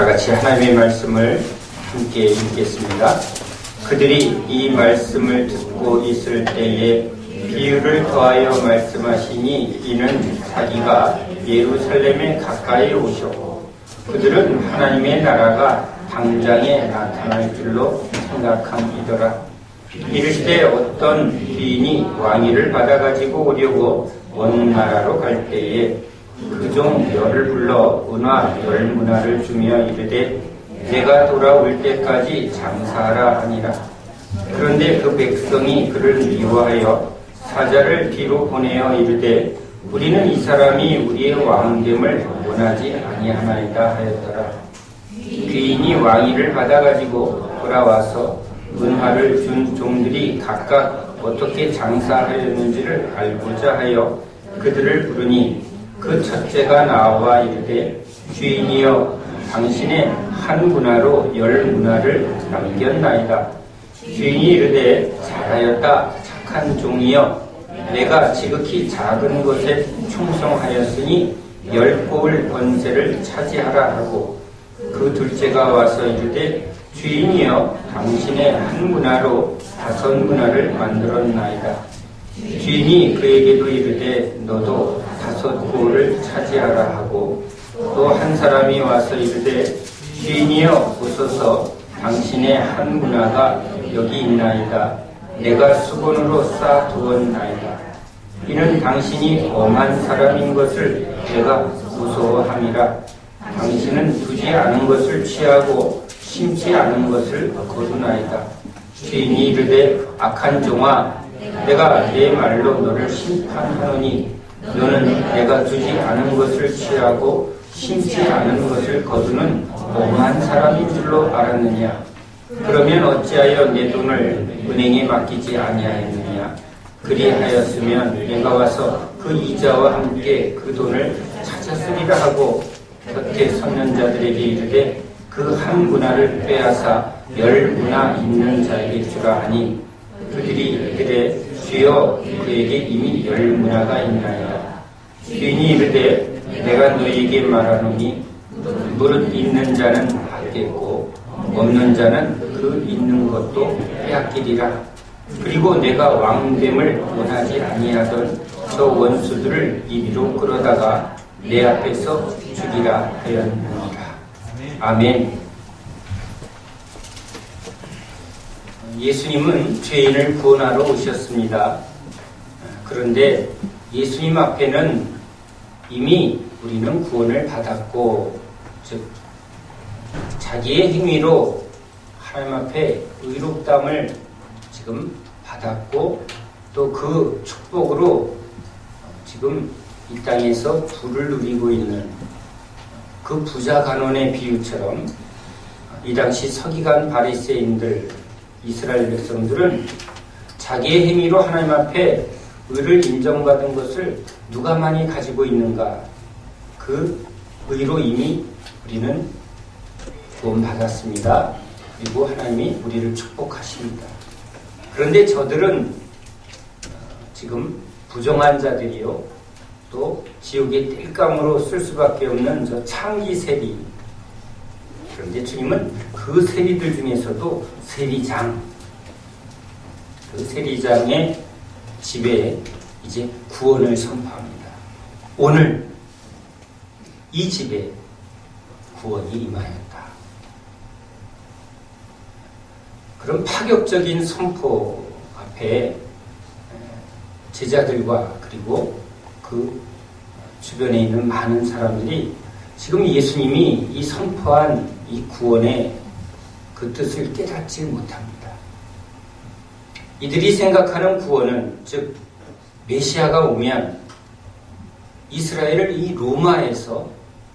다 같이 하나님의 말씀을 함께 읽겠습니다. 그들이 이 말씀을 듣고 있을 때에 비유를 더하여 말씀하시니 이는 자기가 예루살렘에 가까이 오셨고 그들은 하나님의 나라가 당장에 나타날 줄로 생각함이더라. 이르시되 어떤 귀인이 왕위를 받아가지고 오려고 먼 나라로 갈 때에 그 종 열을 불러 은화 10문화를 주며 이르되 내가 돌아올 때까지 장사하라 하니라. 그런데 그 백성이 그를 미워하여 사자를 뒤로 보내어 이르되 우리는 이 사람이 우리의 왕됨을 원하지 아니하나이다 하였더라. 귀인이 왕위를 받아가지고 돌아와서 은화를 준 종들이 각각 어떻게 장사하였는지를 알고자 하여 그들을 부르니 그 첫째가 나와 이르되 주인이여 당신의 한 문화로 10문화를 남겼나이다. 주인이 이르되 잘하였다 착한 종이여 내가 지극히 작은 것에 충성하였으니 10고을 번세를 차지하라 하고 그 둘째가 와서 이르되 주인이여 당신의 한 문화로 5문화를 만들었나이다. 주인이 그에게도 이르되 너도 5고을을 차지하라 하고 또 한 사람이 와서 이르되 주인이여 보소서 당신의 한 문화가 여기 있나이다. 내가 수건으로 쌓아두었나이다. 이는 당신이 엄한 사람인 것을 내가 무서워함이라. 당신은 두지 않은 것을 취하고 심지 않은 것을 거두나이다. 주인이 이르되 악한 종아 내가 내 말로 너를 심판하노니 너는 내가 두지 않은 것을 취하고 심지 않은 것을 거두는 엄한 사람인 줄로 알았느냐. 그러면 어찌하여 내 돈을 은행에 맡기지 아니하였느냐. 그리하였으면 내가 와서 그 이자와 함께 그 돈을 찾았으리라 하고 곁에 섰는 자들에게 이르되 그 한 문화를 빼앗아 10문화 있는 자에게 주라 하니 그들이 이르되 주여 그에게 이미 10문화가 있나이다. 주인이 이르되 내가 너희에게 말하노니 무릇 있는 자는 받겠고 없는 자는 그 있는 것도 빼앗기리라. 그리고 내가 왕됨을 원하지 아니하던 저 원수들을 이리로 끌어다가 내 앞에서 죽이라 하였느니라. 아멘. 예수님은 죄인을 구원하러 오셨습니다. 그런데 예수님 앞에는 이미 우리는 구원을 받았고, 즉 자기의 행위로 하나님 앞에 의롭다함을 지금 받았고 또 그 축복으로 지금 이 땅에서 부를 누리고 있는 그 부자 간원의 비유처럼 이 당시 서기관 바리새인들 이스라엘 백성들은 자기의 행위로 하나님 앞에 의를 인정받은 것을 누가 많이 가지고 있는가, 그 의로 이미 우리는 구원받았습니다. 그리고 하나님이 우리를 축복하십니다. 그런데 저들은 지금 부정한 자들이요, 또 지옥의 땔감으로 쓸 수밖에 없는 저 창기 세리. 그런데 주님은 그 세리들 중에서도 세리장, 그 세리장의 집에 이제 구원을 선포합니다. 오늘 이 집에 구원이 임하였다. 그런 파격적인 선포 앞에 제자들과 그리고 그 주변에 있는 많은 사람들이 지금 예수님이 이 선포한 이 구원의 그 뜻을 깨닫지 못합니다. 이들이 생각하는 구원은, 즉 메시아가 오면 이스라엘을 이 로마에서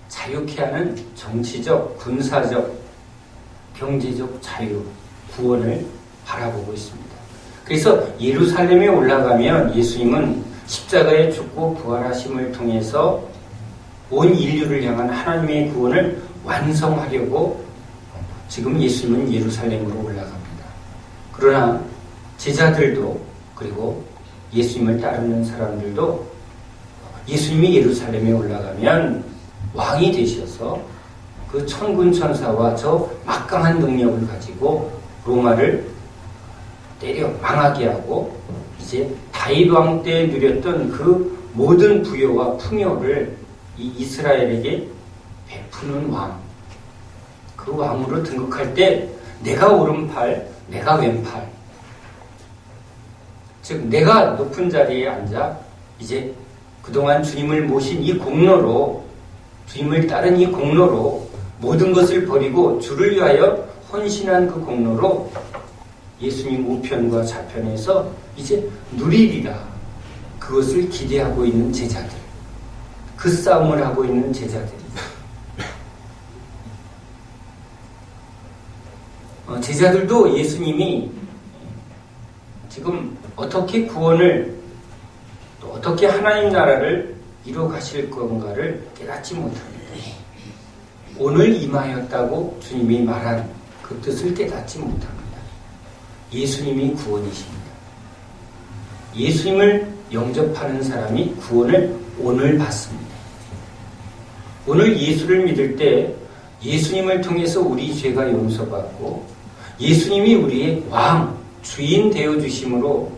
자유케 하는 정치적, 군사적, 경제적 자유, 구원을 바라보고 있습니다. 그래서 예루살렘에 올라가면 예수님은 십자가에 죽고 부활하심을 통해서 온 인류를 향한 하나님의 구원을 완성하려고 지금 예수님은 예루살렘으로 올라갑니다. 그러나 제자들도 그리고 예수님을 따르는 사람들도 예수님이 예루살렘에 올라가면 왕이 되셔서 그 천군 천사와 저 막강한 능력을 가지고 로마를 때려 망하게 하고 이제 다윗 왕 때 누렸던 그 모든 부여와 풍요를 이 이스라엘에게 베푸는 왕, 그 왕으로 등극할 때 내가 오른팔, 내가 왼팔, 즉 내가 높은 자리에 앉아 이제 그동안 주님을 모신 이 공로로, 주님을 따른 이 공로로 모든 것을 버리고 주를 위하여 헌신한 그 공로로 예수님 우편과 좌편에서 이제 누리리라. 그것을 기대하고 있는 제자들, 그 싸움을 하고 있는 제자들이 제자들도 예수님이 지금 어떻게 구원을, 또 어떻게 하나님 나라를 이루어 가실 건가를 깨닫지 못합니다. 오늘 임하였다고 주님이 말한 그 뜻을 깨닫지 못합니다. 예수님이 구원이십니다. 예수님을 영접하는 사람이 구원을 오늘 받습니다. 오늘 예수를 믿을 때 예수님을 통해서 우리 죄가 용서받고 예수님이 우리의 왕, 주인 되어주심으로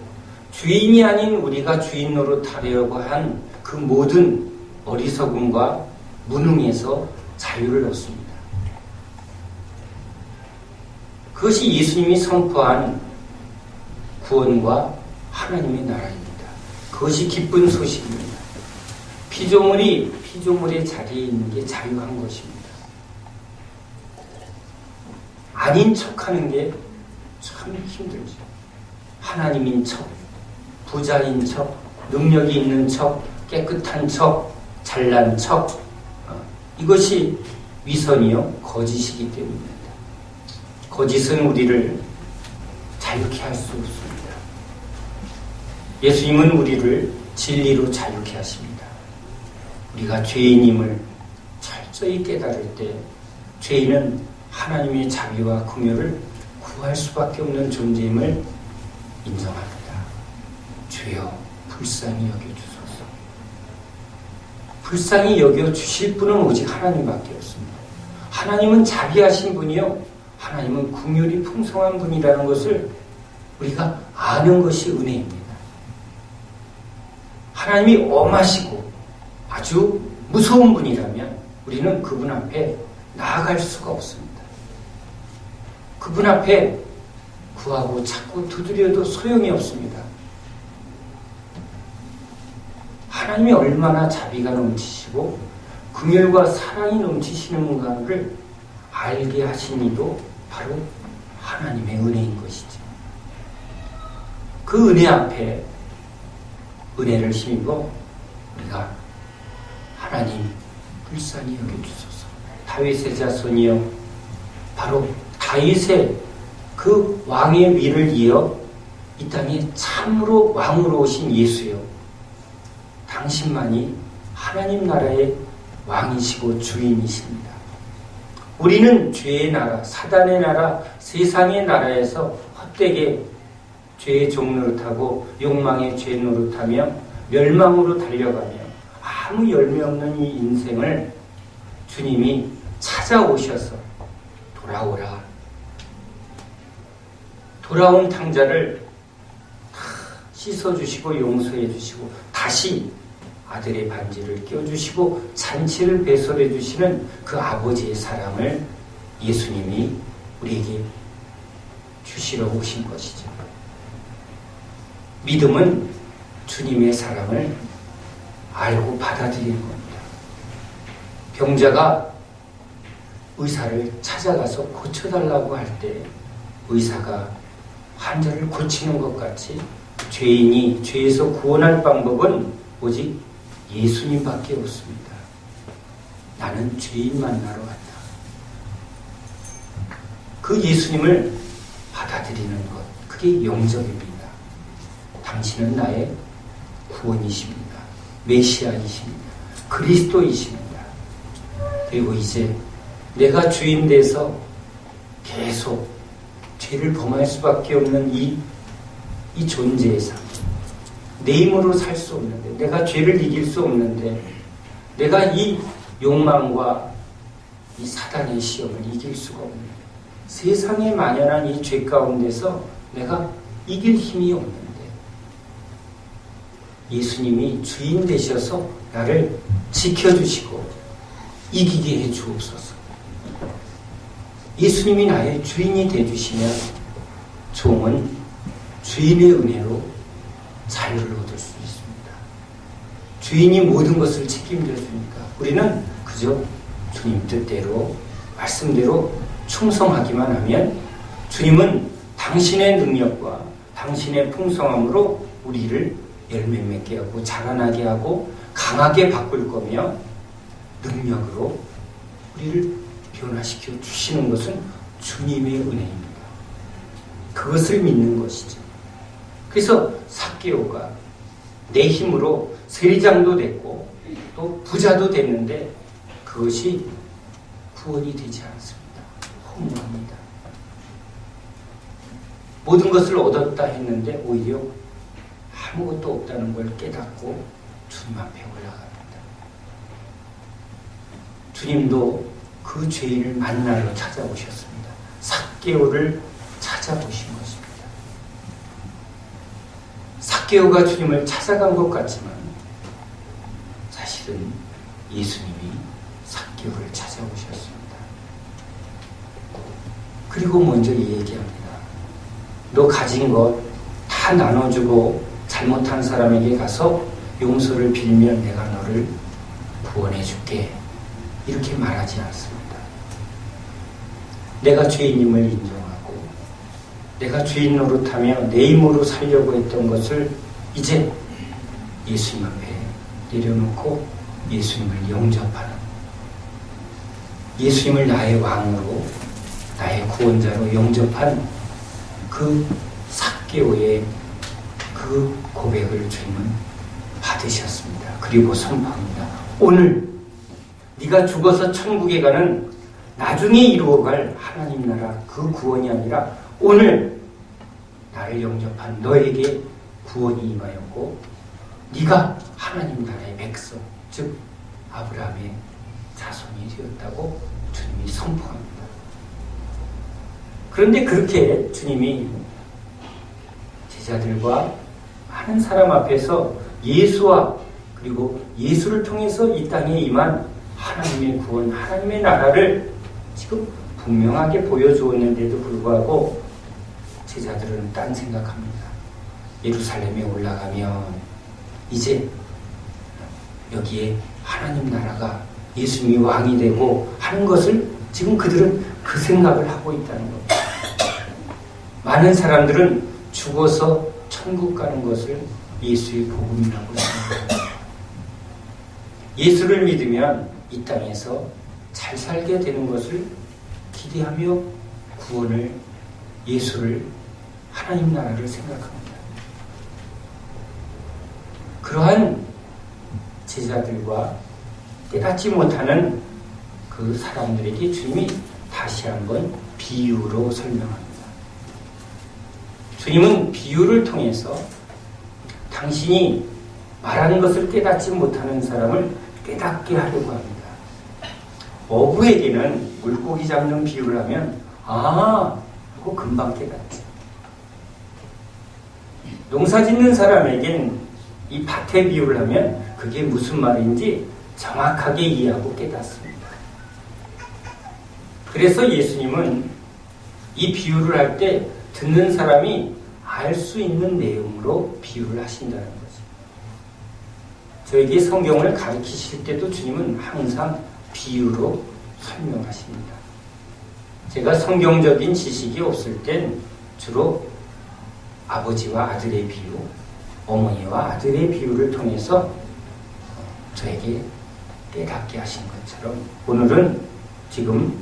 주인이 아닌 우리가 주인 노릇하려고 한 그 모든 어리석음과 무능에서 자유를 얻습니다. 그것이 예수님이 선포한 구원과 하나님의 나라입니다. 그것이 기쁜 소식입니다. 피조물이 피조물의 자리에 있는 게 자유한 것입니다. 아닌 척하는 게 참 힘들죠. 하나님인 척, 부자인 척, 능력이 있는 척, 깨끗한 척, 잘난 척, 이것이 위선이요 거짓이기 때문입니다. 거짓은 우리를 자유케 할 수 없습니다. 예수님은 우리를 진리로 자유케 하십니다. 우리가 죄인임을 철저히 깨달을 때 죄인은 하나님의 자비와 긍휼을 구할 수밖에 없는 존재임을 인정합니다. 주여 불쌍히 여겨주소서. 불쌍히 여겨주실 분은 오직 하나님밖에 없습니다. 하나님은 자비하신 분이요, 하나님은 긍휼이 풍성한 분이라는 것을 우리가 아는 것이 은혜입니다. 하나님이 엄하시고 아주 무서운 분이라면 우리는 그분 앞에 나아갈 수가 없습니다. 그분 앞에 구하고 찾고 두드려도 소용이 없습니다. 하나님이 얼마나 자비가 넘치시고 긍휼과 사랑이 넘치시는가를 알게 하신 이도 바로 하나님의 은혜인 것이죠. 그 은혜 앞에 은혜를 힘입어 우리가 하나님 불쌍히 여겨주소서. 다윗의 자손이여, 바로 다윗의 그 왕의 위를 이어 이 땅에 참으로 왕으로 오신 예수여, 당신만이 하나님 나라의 왕이시고 주인이십니다. 우리는 죄의 나라, 사단의 나라, 세상의 나라에서 헛되게 죄의 종 노릇하고 욕망의 죄 노릇하며 멸망으로 달려가며 아무 열매 없는 이 인생을 주님이 찾아오셔서 돌아오라. 돌아온 탕자를 다 씻어주시고 용서해주시고 다시 아들의 반지를 껴주시고 잔치를 배설해주시는 그 아버지의 사랑을 예수님이 우리에게 주시러 오신 것이죠. 믿음은 주님의 사랑을 알고 받아들이는 겁니다. 병자가 의사를 찾아가서 고쳐달라고 할 때 의사가 환자를 고치는 것 같이 죄인이 죄에서 구원할 방법은 오직 예수님밖에 없습니다. 나는 죄인 만나러 왔다. 그 예수님을 받아들이는 것, 그게 영접입니다. 당신은 나의 구원이십니다. 메시아이십니다. 그리스도이십니다. 그리고 이제 내가 주인 돼서 계속 죄를 범할 수밖에 없는 이 존재의 삶, 내 힘으로 살 수 없는데, 내가 죄를 이길 수 없는데, 내가 이 욕망과 이 사단의 시험을 이길 수가 없는 거예요. 세상에 만연한 이 죄 가운데서 내가 이길 힘이 없는데 예수님이 주인 되셔서 나를 지켜주시고 이기게 해 주옵소서. 예수님이 나의 주인이 되주시면 종은 주인의 은혜로 자유를 얻을 수 있습니다. 주인이 모든 것을 책임져 주니까 우리는 그저 주님 뜻대로 말씀대로 충성하기만 하면 주님은 당신의 능력과 당신의 풍성함으로 우리를 열매 맺게 하고 자라나게 하고 강하게 바꿀 거며 능력으로 우리를 변화시켜 주시는 것은 주님의 은혜입니다. 그것을 믿는 것이죠. 그래서 삭개오가 내 힘으로 세리장도 됐고 또 부자도 됐는데 그것이 구원이 되지 않습니다. 허무합니다. 모든 것을 얻었다 했는데 오히려 아무것도 없다는 걸 깨닫고 주님 앞에 올라갑니다. 주님도 그 죄인을 만나러 찾아오셨습니다. 삭개오를 찾아보신 것입니다. 삭개오가 주님을 찾아간 것 같지만 사실은 예수님이 삭개오를 찾아오셨습니다. 그리고 먼저 얘기합니다. 너 가진 것 다 나눠주고 잘못한 사람에게 가서 용서를 빌면 내가 너를 구원해 줄게. 이렇게 말하지 않습니다. 내가 죄인임을 인정하고 내가 주인 노릇하며 내 힘으로 살려고 했던 것을 이제 예수님 앞에 내려놓고 예수님을 영접하는, 예수님을 나의 왕으로 나의 구원자로 영접한 그 삭개오의 그 고백을 주님은 받으셨습니다. 그리고 선포합니다. 오늘 네가 죽어서 천국에 가는 나중에 이루어갈 하나님 나라 그 구원이 아니라 오늘 나를 영접한 너에게 구원이 임하였고 네가 하나님 나라의 백성, 즉 아브라함의 자손이 되었다고 주님이 선포합니다. 그런데 그렇게 주님이 제자들과 많은 사람 앞에서 예수와 그리고 예수를 통해서 이 땅에 임한 하나님의 구원, 하나님의 나라를 지금 분명하게 보여주었는데도 불구하고 제자들은 딴 생각합니다. 예루살렘에 올라가면 이제 여기에 하나님 나라가 예수님이 왕이 되고 하는 것을 지금 그들은 그 생각을 하고 있다는 겁니다. 많은 사람들은 죽어서 천국 가는 것을 예수의 복음이라고 생각합니다. 예수를 믿으면 이 땅에서 잘 살게 되는 것을 기대하며 구원을, 예수를, 하나님 나라를 생각합니다. 그러한 제자들과 깨닫지 못하는 그 사람들에게 주님이 다시 한번 비유로 설명합니다. 주님은 비유를 통해서 당신이 말하는 것을 깨닫지 못하는 사람을 깨닫게 하려고 합니다. 어부에게는 물고기 잡는 비유를 하면 하고 금방 깨닫죠. 농사 짓는 사람에겐 이 밭의 비유를 하면 그게 무슨 말인지 정확하게 이해하고 깨닫습니다. 그래서 예수님은 이 비유를 할 때 듣는 사람이 알 수 있는 내용으로 비유를 하신다는 거죠. 저에게 성경을 가르치실 때도 주님은 항상 비유로 설명하십니다. 제가 성경적인 지식이 없을 땐 주로 아버지와 아들의 비유, 어머니와 아들의 비유를 통해서 저에게 깨닫게 하신 것처럼 오늘은 지금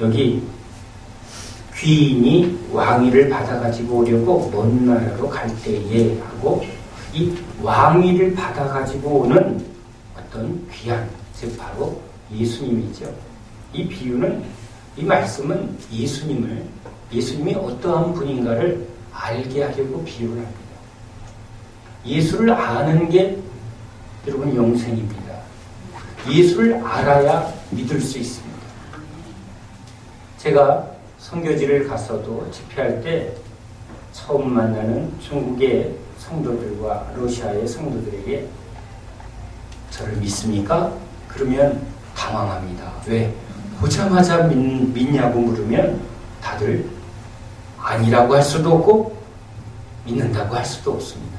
여기 귀인이 왕위를 받아가지고 오려고 먼 나라로 갈 때에 하고 이 왕위를 받아가지고 오는 어떤 귀한, 즉 바로 예수님이죠. 이 비유는, 이 말씀은 예수님이 어떠한 분인가를 알게 하려고 비유를 합니다. 예수를 아는 게 여러분 영생입니다. 예수를 알아야 믿을 수 있습니다. 제가 선교지를 가서도 집회할 때 처음 만나는 중국의 성도들과 러시아의 성도들에게 저를 믿습니까? 그러면 당황합니다. 왜? 보자마자 믿냐고 물으면 다들 아니라고 할 수도 없고 믿는다고 할 수도 없습니다.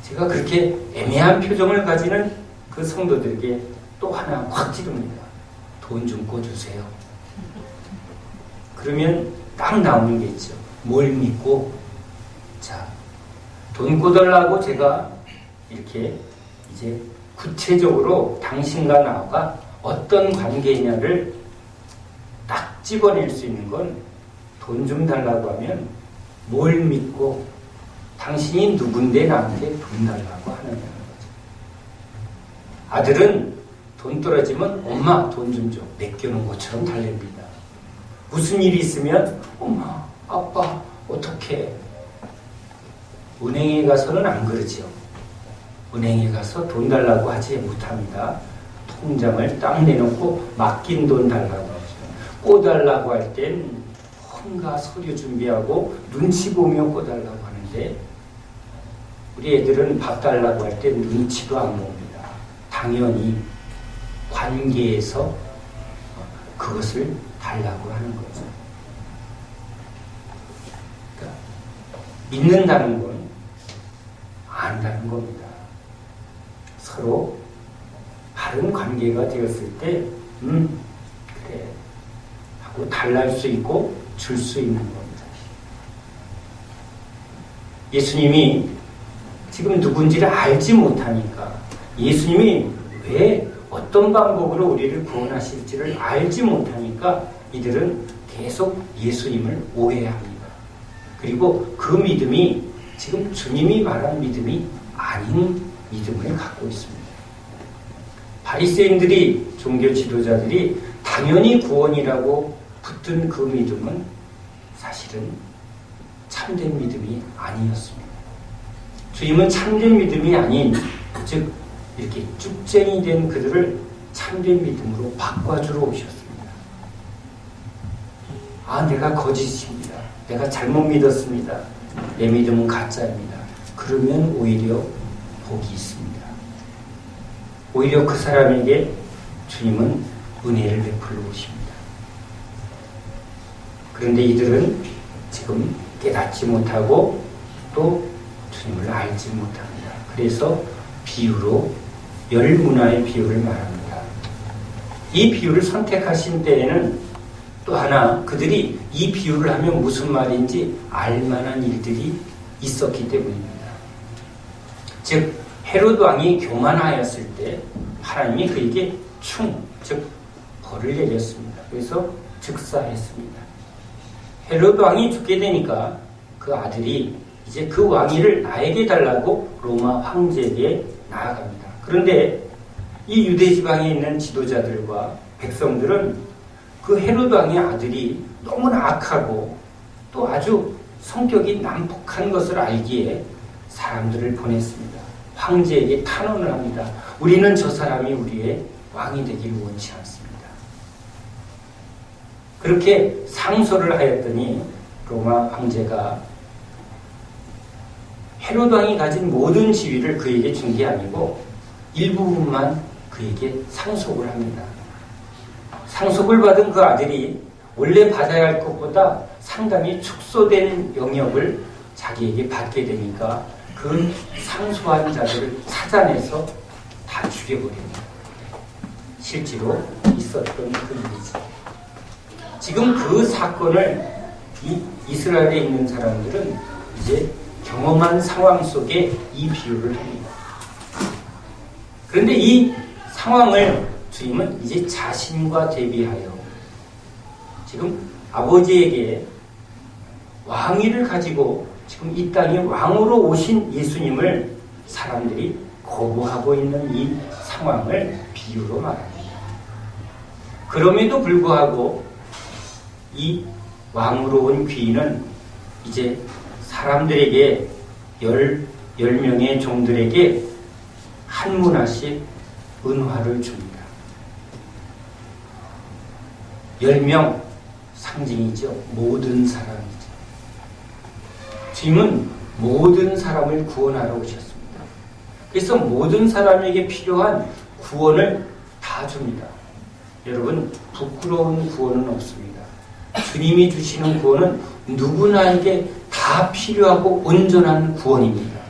제가 그렇게 애매한 표정을 가지는 그 성도들에게 또 하나 확 찌릅니다. 돈 좀 꿔주세요. 그러면 딱 나오는 게 있죠. 뭘 믿고? 자, 돈 꿔달라고 제가 이렇게 이제 구체적으로 당신과 나와 어떤 관계냐를 딱 집어낼 수 있는 건 돈 좀 달라고 하면 뭘 믿고 당신이 누군데 나한테 돈 달라고 하느냐는 거죠. 아들은 돈 떨어지면 엄마 돈 좀 줘. 맡겨놓은 것처럼 달랩니다. 무슨 일이 있으면 엄마, 아빠 어떡해. 은행에 가서는 안 그러죠. 은행에 가서 돈 달라고 하지 못합니다. 통장을 딱 내놓고 맡긴 돈 달라고 하죠. 꿔달라고 할 땐 뭔가 서류 준비하고 눈치 보며 꿔달라고 하는데 우리 애들은 밥 달라고 할 때 눈치도 안 봅니다. 당연히 관계에서 그것을 달라고 하는 거죠. 그러니까 믿는다는 건 안다는 겁니다. 서로 바른 관계가 되었을 때 그래 하고 달랄 수 있고 줄 수 있는 겁니다. 예수님이 지금 누군지를 알지 못하니까 예수님이 왜 어떤 방법으로 우리를 구원하실지를 알지 못하니까 이들은 계속 예수님을 오해합니다. 그리고 그 믿음이 지금 주님이 말한 믿음이 아닌 믿음을 갖고 있습니다. 바리새인들이 종교 지도자들이 당연히 구원이라고 붙든 그 믿음은 사실은 참된 믿음이 아니었습니다. 주님은 참된 믿음이 아닌 즉 이렇게 쭉쟁이 된 그들을 참된 믿음으로 바꿔주러 오셨습니다. 아, 내가 거짓입니다. 내가 잘못 믿었습니다. 내 믿음은 가짜입니다. 그러면 오히려 복이 있습니다. 오히려 그 사람에게 주님은 은혜를 베풀러 오십니다. 그런데 이들은 지금 깨닫지 못하고 또 주님을 알지 못합니다. 그래서 비유로 열 문화의 비유를 말합니다. 이 비유를 선택하신 때에는 또 하나 그들이 이 비유를 하면 무슨 말인지 알만한 일들이 있었기 때문입니다. 즉 헤롯 왕이 교만하였을 때 하나님이 그에게 즉 벌을 내렸습니다. 그래서 즉사했습니다. 헤롯 왕이 죽게 되니까 그 아들이 이제 그 왕위를 나에게 달라고 로마 황제에게 나아갑니다. 그런데 이 유대 지방에 있는 지도자들과 백성들은 그 헤롯 왕의 아들이 너무나 악하고 또 아주 성격이 난폭한 것을 알기에 사람들을 보냈습니다. 황제에게 탄원을 합니다. 우리는 저 사람이 우리의 왕이 되기를 원치 않습니다. 그렇게 상소를 하였더니 로마 황제가 헤롯 왕이 가진 모든 지위를 그에게 준 게 아니고 일부분만 그에게 상속을 합니다. 상속을 받은 그 아들이 원래 받아야 할 것보다 상당히 축소된 영역을 자기에게 받게 되니까 그 상소한 자들을 찾아내서 다 죽여버립니다. 실제로 있었던 그 일이죠. 지금 그 사건을 이스라엘에 있는 사람들은 이제 경험한 상황 속에 이 비유를 합니다. 그런데 이 상황을 주님은 이제 자신과 대비하여 지금 아버지에게 왕위를 가지고 지금 이 땅에 왕으로 오신 예수님을 사람들이 거부하고 있는 이 상황을 비유로 말합니다. 그럼에도 불구하고 이 왕으로 온 귀인은 이제 사람들에게 10명의 종들에게 한 문화씩 은화를 줍니다. 10명 상징이죠. 모든 사람이죠. 주님은 모든 사람을 구원하러 오셨습니다. 그래서 모든 사람에게 필요한 구원을 다 줍니다. 여러분, 부끄러운 구원은 없습니다. 주님이 주시는 구원은 누구나에게 다 필요하고 온전한 구원입니다.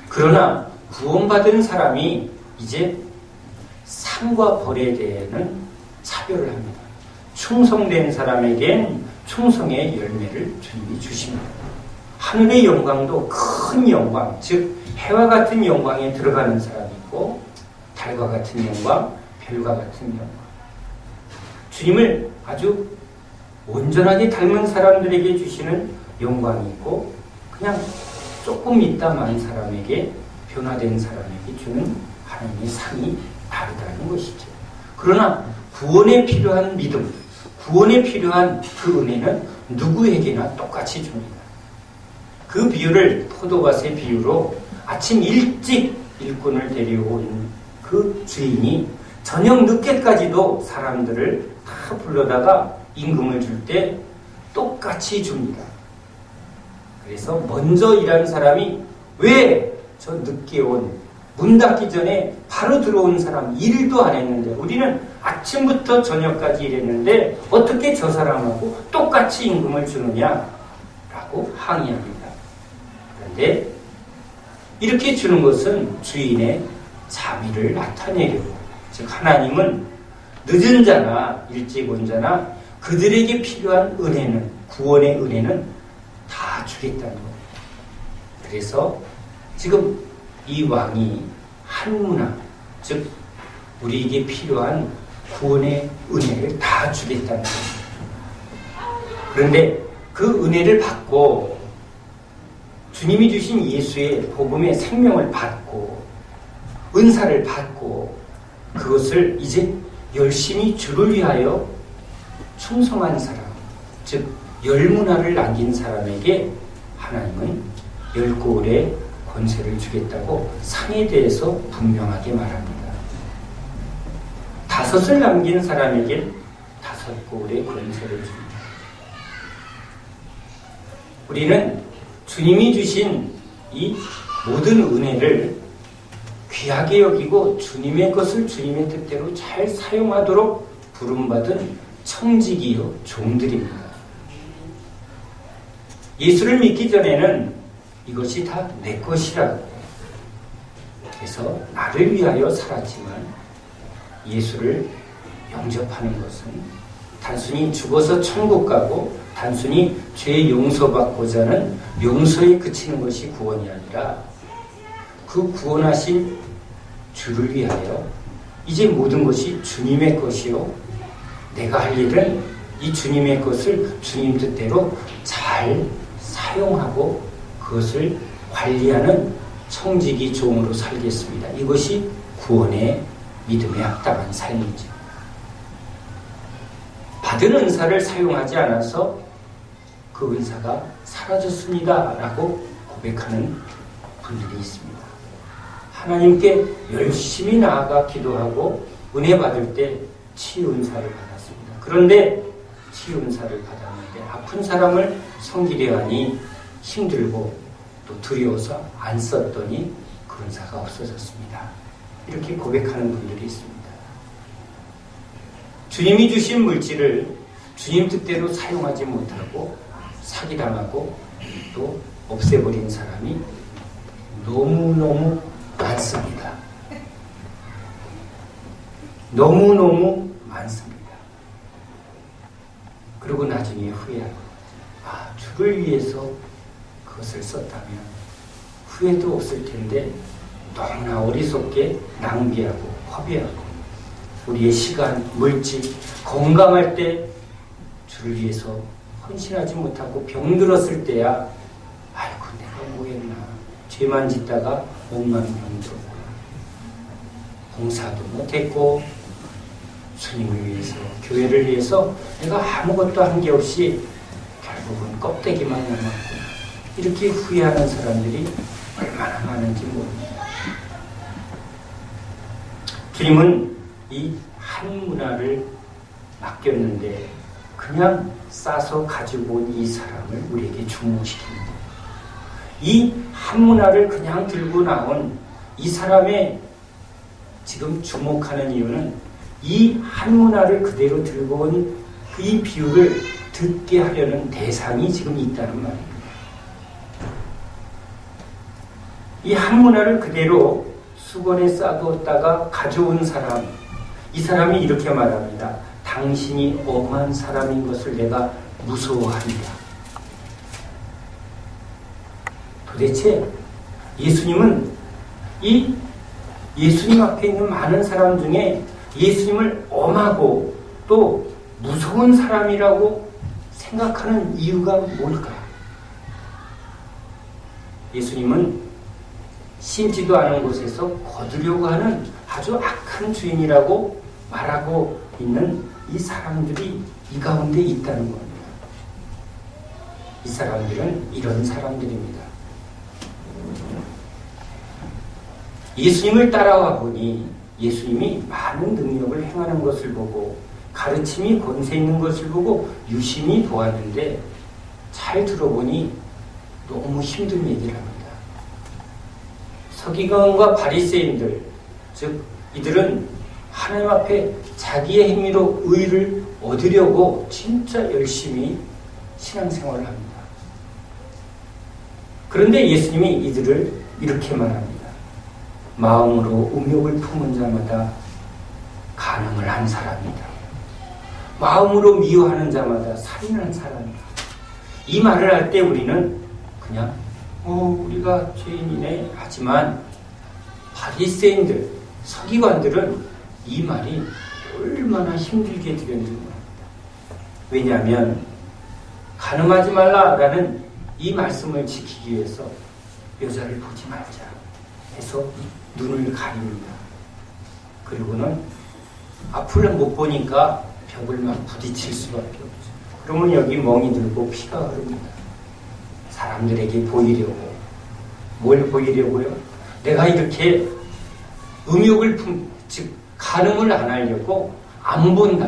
그러나 구원받은 사람이 이제 상과 벌에 대해는 차별을 합니다. 충성된 사람에겐 충성의 열매를 주님이 주십니다. 하늘의 영광도 큰 영광, 즉 해와 같은 영광에 들어가는 사람이 있고 달과 같은 영광, 별과 같은 영광. 주님을 아주 온전하게 닮은 사람들에게 주시는 영광이 있고 그냥 조금 있다 만 사람에게, 변화된 사람에게 주는 하나님의 상이 다르다는 것이죠. 그러나 구원에 필요한 믿음, 구원에 필요한 그 은혜는 누구에게나 똑같이 줍니다. 그 비유를 포도밭의 비유로 아침 일찍 일꾼을 데려온 그 주인이 저녁 늦게까지도 사람들을 다 불러다가 임금을 줄 때 똑같이 줍니다. 그래서 먼저 일한 사람이 왜 저 늦게 온, 문 닫기 전에 바로 들어온 사람 일도 안 했는데, 우리는 아침부터 저녁까지 일했는데 어떻게 저 사람하고 똑같이 임금을 주느냐라고 항의합니다. 그런데 이렇게 주는 것은 주인의 자비를 나타내려고, 즉 하나님은 늦은 자나 일찍 온 자나 그들에게 필요한 은혜는, 구원의 은혜는 다 주겠다는 거예요. 그래서 지금 이 왕이 한 문화, 즉 우리에게 필요한 구원의 은혜를 다 주겠다는 거예요. 그런데 그 은혜를 받고 주님이 주신 예수의 복음의 생명을 받고 은사를 받고 그것을 이제 열심히 주를 위하여 충성한 사람, 즉 열문화를 남긴 사람에게 하나님은 10고울의 권세를 주겠다고 상에 대해서 분명하게 말합니다. 5을 남긴 사람에게 5고울의 권세를 줍니다. 우리는 주님이 주신 이 모든 은혜를 귀하게 여기고 주님의 것을 주님의 뜻대로 잘 사용하도록 부름받은 청지기요 종들입니다. 예수를 믿기 전에는 이것이 다 내 것이라고 해서 나를 위하여 살았지만 예수를 영접하는 것은 단순히 죽어서 천국 가고 단순히 죄 용서받고자 하는 용서에 그치는 것이 구원이 아니라 그 구원하신 주를 위하여 이제 모든 것이 주님의 것이요, 내가 할 일은 이 주님의 것을 주님 뜻대로 잘 사용하고 그것을 관리하는 청지기 종으로 살겠습니다. 이것이 구원의 믿음에 합당한 삶이죠. 받은 은사를 사용하지 않아서 그 은사가 사라졌습니다 라고 고백하는 분들이 있습니다. 하나님께 열심히 나아가 기도하고 은혜 받을 때 치유 은사를 받았습니다. 그런데 치유 은사를 받았는데 아픈 사람을 섬기려 하니 힘들고 또 두려워서 안 썼더니 그 은사가 없어졌습니다. 이렇게 고백하는 분들이 있습니다. 주님이 주신 물질을 주님 뜻대로 사용하지 못하고 사기당하고 또 없애버린 사람이 너무너무 많습니다. 너무너무 많습니다. 그리고 나중에 후회하고, 주를 위해서 그것을 썼다면 후회도 없을 텐데 너무나 어리석게 낭비하고 허비하고 우리의 시간, 물질, 건강할 때 주를 위해서 헌신하지 못하고 병들었을 때야 아이고 내가 뭐 했나, 죄만 짓다가 몸만 병들었고 봉사도 못했고 주님을 위해서, 교회를 위해서 내가 아무것도 한 게 없이 결국은 껍데기만 남았고, 이렇게 후회하는 사람들이 얼마나 많은지 모릅니다. 주님은 이 한 문화를 맡겼는데 그냥 싸서 가지고 온 이 사람을 우리에게 주목시킵니다. 이 한 문화를 그냥 들고 나온 이 사람의 지금 주목하는 이유는 이 한 문화를 그대로 들고 온 이 비유를 듣게 하려는 대상이 지금 있다는 말입니다. 이 한 문화를 그대로 수건에 싸두었다가 가져온 사람, 이 사람이 이렇게 말합니다. 당신이 엄한 사람인 것을 내가 무서워합니다. 도대체 예수님은 이 예수님 앞에 있는 많은 사람 중에 예수님을 엄하고 또 무서운 사람이라고 생각하는 이유가 뭘까? 예수님은 심지도 않은 곳에서 거두려고 하는 아주 악한 주인이라고 말하고 있는 이 사람들이 이 가운데 있다는 겁니다. 이 사람들은 이런 사람들입니다. 예수님을 따라와 보니 예수님이 많은 능력을 행하는 것을 보고 가르침이 권세 있는 것을 보고 유심히 보았는데 잘 들어보니 너무 힘든 얘기를 합니다. 서기관과 바리새인들, 즉 이들은 하나님 앞에 자기의 행위로 의를 얻으려고 진짜 열심히 신앙생활을 합니다. 그런데 예수님이 이들을 이렇게 말합니다. 마음으로 음욕을 품은 자마다 간음을 한 사람이다. 마음으로 미워하는 자마다 살인한 사람이다. 이 말을 할 때 우리는 그냥 우리가 죄인이네 하지만 바리새인들, 서기관들은 이 말이 얼마나 힘들게 들렸는지 모릅니다. 왜냐하면 간음하지 말라라는 이 말씀을 지키기 위해서 여자를 보지 말자 해서 눈을 가립니다. 그리고는 앞을 못 보니까 벽을 막 부딪힐 수밖에 없죠. 그러면 여기 멍이 들고 피가 흐릅니다. 사람들에게 보이려고. 뭘 보이려고요? 내가 이렇게 음욕을 즉 간음을 안 하려고 안 본다.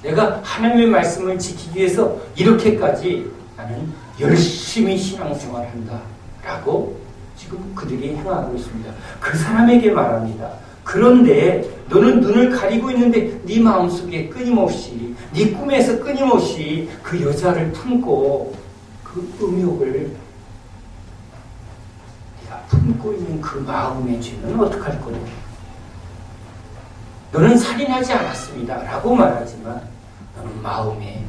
내가 하나님의 말씀을 지키기 위해서 이렇게까지 나는 열심히 신앙생활한다 라고 지금 그들이 행하고 있습니다. 그 사람에게 말합니다. 그런데 너는 눈을 가리고 있는데 네 마음속에 끊임없이 네 꿈에서 끊임없이 그 여자를 품고 그 음욕을 네가 품고 있는 그 마음의 죄는 어떡할 거냐? 너는 살인하지 않았습니다 라고 말하지만 너는 마음에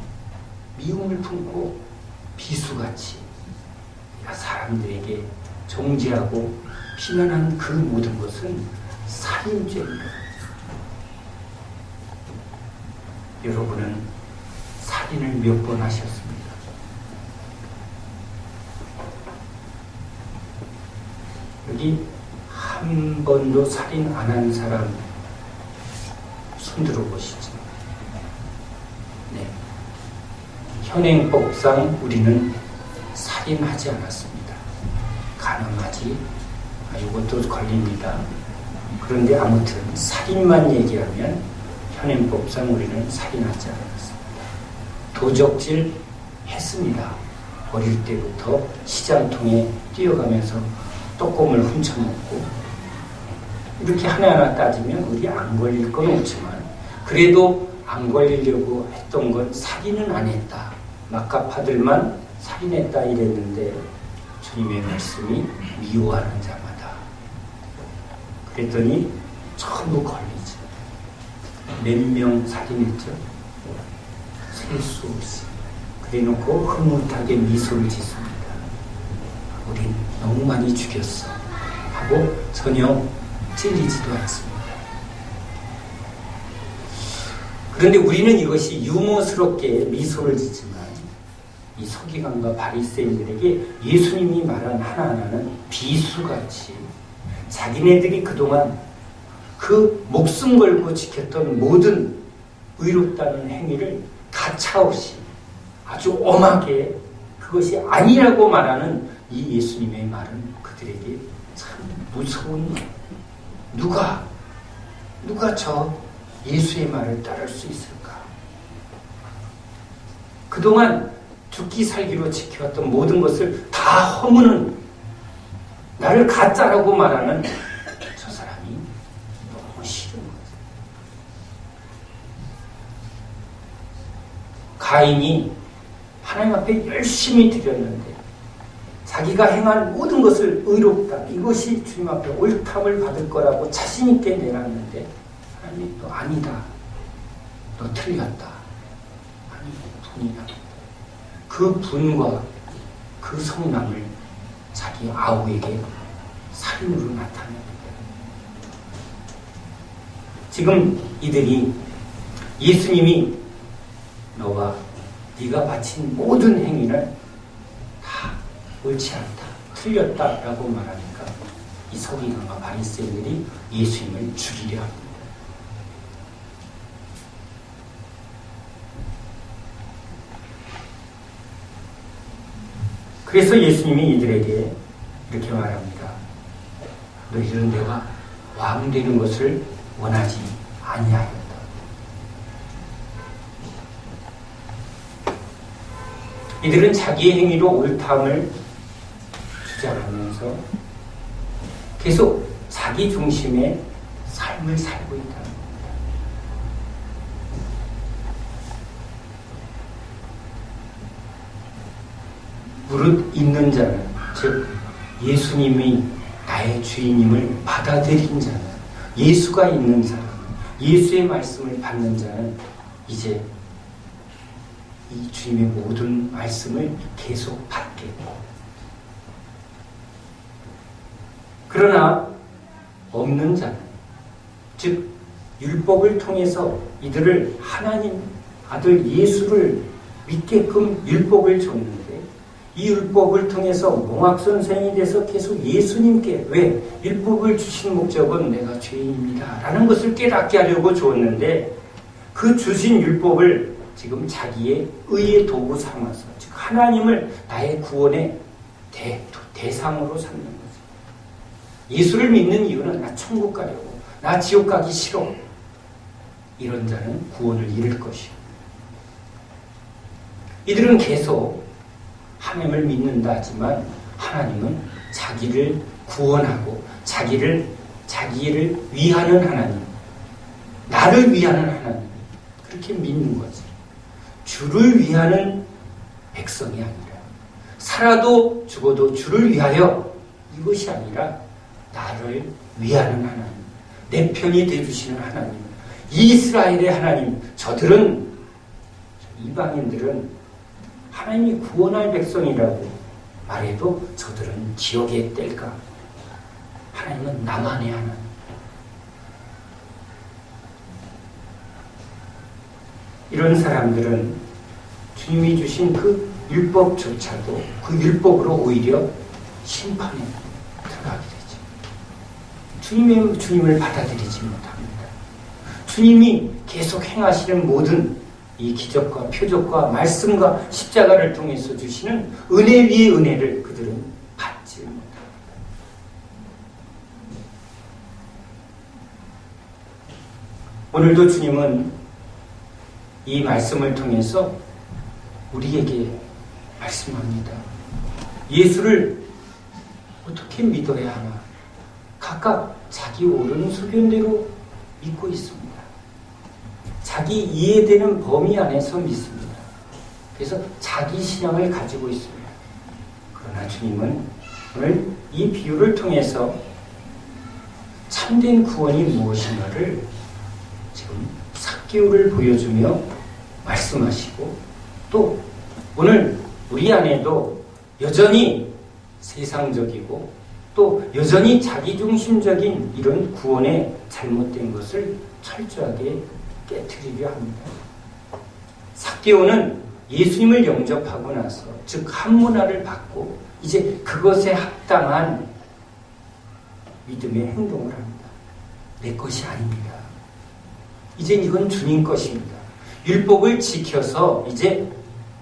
미움을 품고 비수같이 네가 사람들에게 정죄하고 비난한 그 모든 것은 살인죄입니다. 여러분은 살인을 몇 번 하셨습니까? 여기 한 번도 살인 안 한 사람 손들어 보시죠. 네. 현행법상 우리는 살인하지 않았습니다. 간음하지, 이것도 걸립니다. 그런데 아무튼 살인만 얘기하면 현행법상 우리는 살인하지 않았습니다. 도적질 했습니다. 어릴 때부터 시장통에 뛰어가면서 떡곰을 훔쳐먹고 이렇게 하나하나 따지면 우리 안 걸릴 건 없지만 그래도 안 걸리려고 했던 건 살인은 안 했다. 막가파들만 살인했다 이랬는데 주님의 말씀이 미워하는 자마다 그랬더니 전부 걸리죠. 몇 명 살인했죠? 셀 수 없이. 그래놓고 흐뭇하게 미소를 짓습니다. 우린 너무 많이 죽였어 하고 전혀 찔리지도 않습니다. 그런데 우리는 이것이 유머스럽게 미소를 짓지만 이 서기관과 바리새인들에게 예수님이 말한 하나하나는 비수같이 자기네들이 그동안 그 목숨 걸고 지켰던 모든 의롭다는 행위를 가차없이 아주 엄하게 그것이 아니라고 말하는 이 예수님의 말은 그들에게 참 무서운 누가 저 예수의 말을 따를 수 있을까? 그동안 죽기 살기로 지켜왔던 모든 것을 다 허무는, 나를 가짜라고 말하는 저 사람이 너무 싫은 거죠. 가인이 하나님 앞에 열심히 드렸는데 자기가 행한 모든 것을 의롭다, 이것이 주님 앞에 옳담을 받을 거라고 자신 있게 내놨는데 하나님이 또 아니다, 너 틀렸다. 아니, 분이 납니다. 그 분과 그 성남을 자기 아우에게 살인으로 나타냅니다. 지금 이들이 예수님이 너와 네가 바친 모든 행위는 다 옳지 않다, 틀렸다라고 말하니까 이 서기관과 바리새인들이 예수님을 죽이려 합니다. 그래서 예수님이 이들에게 이렇게 말합니다. 너희들은 내가 왕 되는 것을 원하지 아니하였다. 이들은 자기의 행위로 옳다함을 주장하면서 계속 자기 중심의 삶을 살고 있다는 겁니다. 무릇 있는 자는, 즉 예수님이 나의 주인임을 받아들인 자는, 예수가 있는 사람, 예수의 말씀을 받는 자는 이제 이 주님의 모든 말씀을 계속 받겠고, 그러나 없는 자는, 즉 율법을 통해서 이들을 하나님 아들 예수를 믿게끔 율법을 줬는데 이 율법을 통해서 몽학선생이 돼서 계속 예수님께, 왜? 율법을 주신 목적은 내가 죄인입니다 라는 것을 깨닫게 하려고 주었는데 그 주신 율법을 지금 자기의 의의 도구 삼아서, 즉 하나님을 나의 구원의 대상으로 삼는 거죠. 예수를 믿는 이유는 나 천국 가려고, 나 지옥 가기 싫어, 이런 자는 구원을 잃을 것이요. 이들은 계속 하나님을 믿는다 하지만 하나님은 자기를 구원하고 자기를 위하는 하나님, 나를 위하는 하나님, 그렇게 믿는 거지. 주를 위하는 백성이 아니라, 살아도 죽어도 주를 위하여, 이것이 아니라 나를 위하는 하나님, 내 편이 되어주시는 하나님, 이스라엘의 하나님. 저들은, 이방인들은 하나님이 구원할 백성이라고 말해도 저들은 지옥에 뗄까? 하나님은 나만의 하나님. 이런 사람들은 주님이 주신 그 율법조차도 그 율법으로 오히려 심판에 들어가게 되죠. 주님을 받아들이지 못합니다. 주님이 계속 행하시는 모든 이 기적과 표적과 말씀과 십자가를 통해서 주시는 은혜 위의 은혜를 그들은 받지 못합니다. 오늘도 주님은 이 말씀을 통해서 우리에게 말씀합니다. 예수를 어떻게 믿어야 하나? 각각 자기 옳은 소견대로 믿고 있습니다. 자기 이해되는 범위 안에서 믿습니다. 그래서 자기 신앙을 가지고 있습니다. 그러나 주님은 오늘 이 비유를 통해서 참된 구원이 무엇인가를 지금 삭개오를 보여주며 말씀하시고, 또 오늘 우리 안에도 여전히 세상적이고 또 여전히 자기중심적인 이런 구원의 잘못된 것을 철저하게 깨트리려 합니다. 삭개오는 예수님을 영접하고 나서, 즉 한문화를 받고 이제 그것에 합당한 믿음의 행동을 합니다. 내 것이 아닙니다. 이제 이건 주님 것입니다. 율법을 지켜서 이제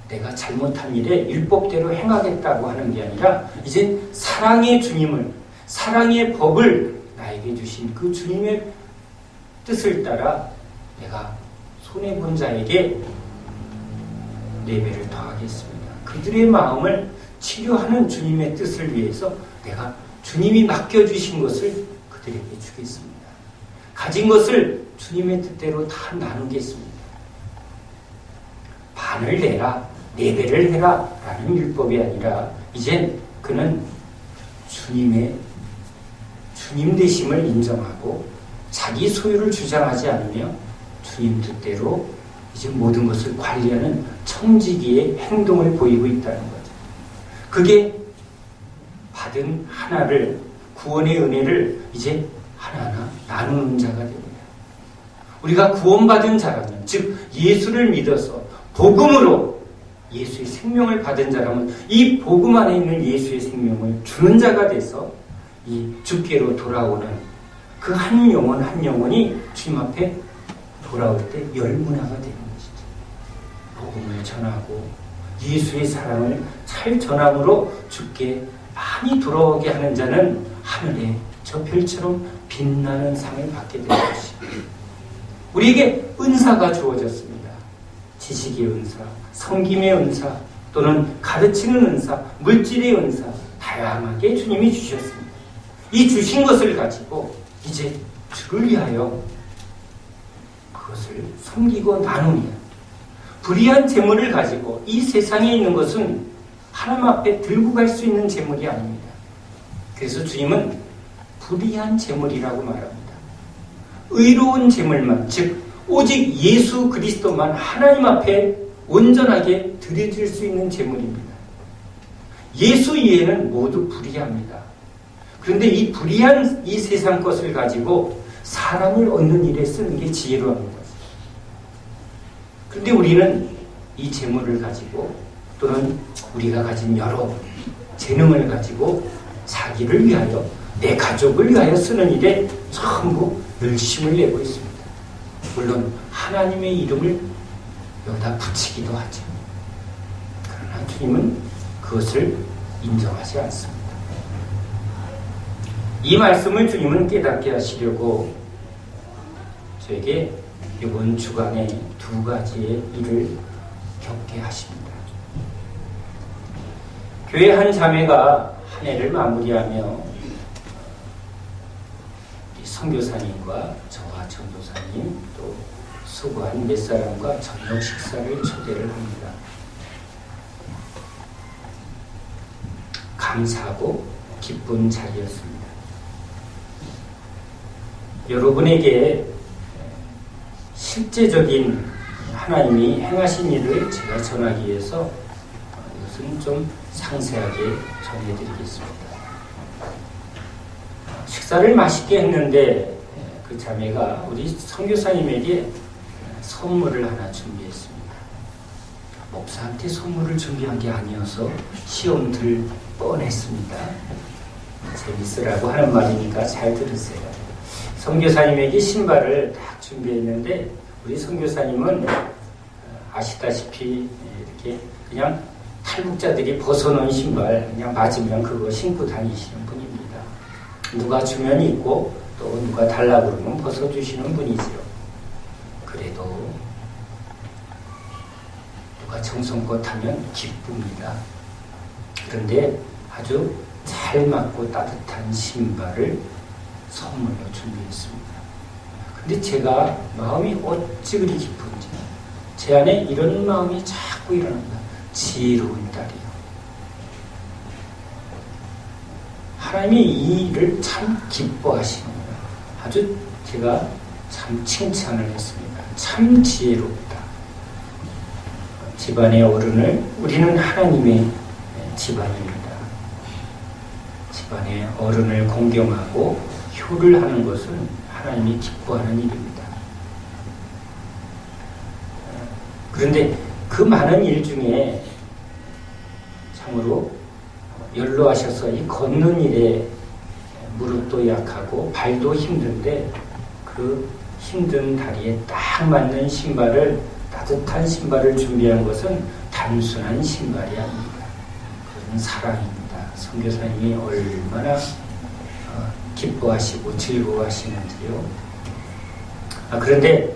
내가 잘못한 일에 율법대로 행하겠다고 하는 게 아니라 이제 사랑의 주님을, 사랑의 법을 나에게 주신 그 주님의 뜻을 따라 내가 손해본 자에게 4배를 더하겠습니다. 그들의 마음을 치료하는 주님의 뜻을 위해서 내가 주님이 맡겨주신 것을 그들에게 주겠습니다. 가진 것을 주님의 뜻대로 다 나누겠습니다. 반을 내라, 4배를 해라 라는 율법이 아니라 이젠 그는 주님 되심을 인정하고 자기 소유를 주장하지 않으며 주님 뜻대로 이제 모든 것을 관리하는 청지기의 행동을 보이고 있다는 거죠. 그게 받은 하나를, 구원의 은혜를 이제 하나하나 나누는 자가 됩니다. 우리가 구원받은 자라면, 즉 예수를 믿어서 복음으로 예수의 생명을 받은 자라면 이 복음 안에 있는 예수의 생명을 주는 자가 돼서 이 주께로 돌아오는 그 한 영혼 한 영혼이 주님 앞에 돌아올 때 열문화가 되는 것이죠. 복음을 전하고 예수의 사랑을 잘 전함으로 주께 많이 돌아오게 하는 자는 하늘에 저 별처럼 빛나는 상을 받게 되는 것입니다. 우리에게 은사가 주어졌습니다. 지식의 은사, 섬김의 은사, 또는 가르치는 은사, 물질의 은사, 다양하게 주님이 주셨습니다. 이 주신 것을 가지고 이제 주를 위하여 그것을 섬기고 나누며 불의한 재물을 가지고 이 세상에 있는 것은 하나님 앞에 들고 갈 수 있는 재물이 아닙니다. 그래서 주님은 불의한 재물이라고 말합니다. 의로운 재물만, 즉 오직 예수 그리스도만 하나님 앞에 온전하게 드려질 수 있는 재물입니다. 예수 이외에는 모두 불의합니다. 그런데 이 불의한 이 세상 것을 가지고 사람을 얻는 일에 쓰는 게 지혜로운 거죠. 그런데 우리는 이 재물을 가지고 또는 우리가 가진 여러 재능을 가지고 자기를 위하여, 내 가족을 위하여 쓰는 일에 전부 열심을 내고 있습니다. 물론 하나님의 이름을 여기다 붙이기도 하죠. 그러나 주님은 그것을 인정하지 않습니다. 이 말씀을 주님은 깨닫게 하시려고 저에게 이번 주간에 2가지의 일을 겪게 하십니다. 교회 한 자매가 한 해를 마무리하며 선교사님과 저와 전도사님 또 수고한 몇 사람과 저녁 식사를 초대를 합니다. 감사하고 기쁜 자리였습니다. 여러분에게 실제적인 하나님이 행하신 일을 제가 전하기 위해서 이것은 좀 상세하게 전해드리겠습니다. 식사를 맛있게 했는데 그 자매가 우리 선교사님에게 선물을 하나 준비했습니다. 목사한테 선물을 준비한 게 아니어서 시험 들 뻔했습니다. 재밌으라고 하는 말이니까 잘 들으세요. 선교사님에게 신발을 딱 준비했는데 우리 선교사님은 아시다시피 이렇게 그냥 탈북자들이 벗어놓은 신발 그냥 맞으면 그거 신고 다니시는 분입니다. 누가 주면 입고 또 누가 달라고 그러면 벗어주시는 분이지요. 그래도 누가 정성껏 하면 기쁩니다. 그런데 아주 잘 맞고 따뜻한 신발을 선물로 준비했습니다. 근데 제가 마음이 어찌 그리 기쁜지 제 안에 이런 마음이 자꾸 일어납니다. 지혜로운 딸이요. 하나님이 이 일을 참 기뻐하시는구나. 아주 제가 참 칭찬을 했습니다. 참 지혜롭다. 집안의 어른을, 우리는 하나님의 집안입니다. 집안의 어른을 공경하고 효를 하는 것은 하나님이 기뻐하는 일입니다. 그런데 그 많은 일 중에 참으로 연로하셔서 이 걷는 일에 무릎도 약하고 발도 힘든데 그 힘든 다리에 딱 맞는 신발을, 따뜻한 신발을 준비한 것은 단순한 신발이 아닙니다. 그건 사랑입니다. 선교사님이 얼마나 기뻐하시고 즐거워하시는지요. 그런데